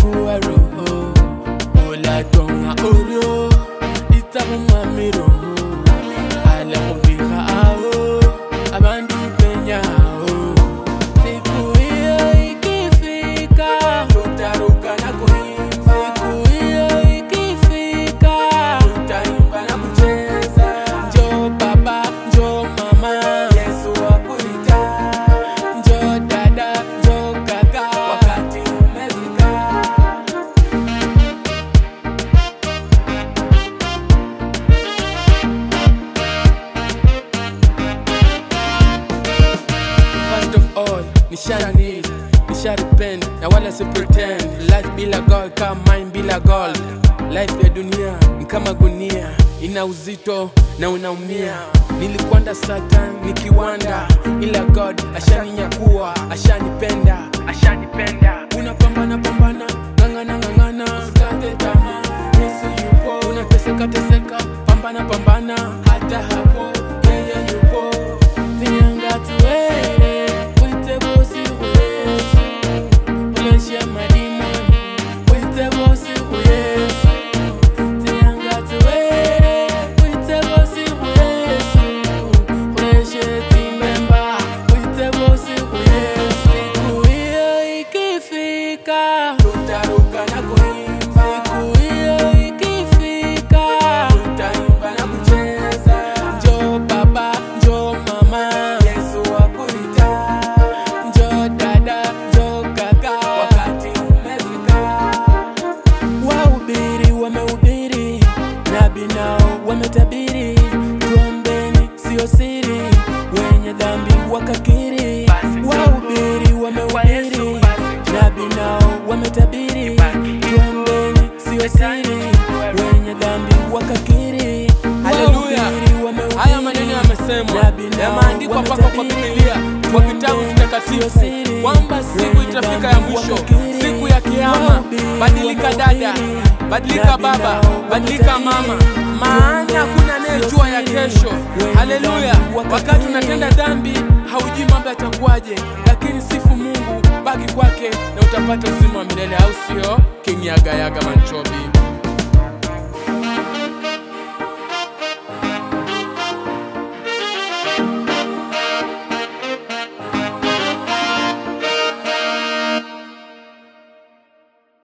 kuwa roho Ola tonga oro Itamu mamiro Ala kubiha ao Abandu penya ao Siku hiyo ikifika Tutaruka na kuimba Siku hiyo ikifika Tutaimba na kucheza Njoo baba, njoo mama Yesu wakuita Njoo dada, njoo kaka Wakati umefika First of all, nishara need, nishara repent na wala si pretend. Life bila gold, kama mine bila gold. Life ya dunia, ni kama gunia ina uzito na unaumia. Nilikwanda Satan, nikiwanda ila God, ashaninyakua, ashanipenda. Unapambana pambana, ngangana ngangana usikate tamaa, Yesu yupo. Unateseka pambana hata hapo yeye yupo. Tinyanga tuwe Wite bosi Yesu Oleshe madimoni Wite bosi Yesu Tinyanga tuwe Wite bosi Yesu Oleshe timemba Wite bosi Yesu Siku hiyo ikifika Tutaruka na kuimba Siku hiyo ikifika Tutaimba na kucheza Njoo baba, njoo mama Yesu wakuita Njoo dada, njoo kaka Wakati umefika Wahubiri wamehubiri Nabii nao wametabiri Tuombeni sio siri Wenye dhambi wakakiri Wahubiri wamehubiri Nabii nao wametabiri Tuombeni sio siri Wenye dhambi wakakiri Haleluya. Haya maneno yamesemwa, yameandikwa mpaka kwa Biblia, kwa kitabu kitakatifu, kwamba siku itafika ya mwisho, siku ya kiyama. Badilika dada, badilika baba, badilika mama, maana kuna anayejua ya kesho. Haleluya. Wakati unatenda dhambi haujui mambo yatakuwaje, lakini sifu Mungu, baki kwake na utapata uzima wa milele, au sio? King Yaga Yaga Manchobi.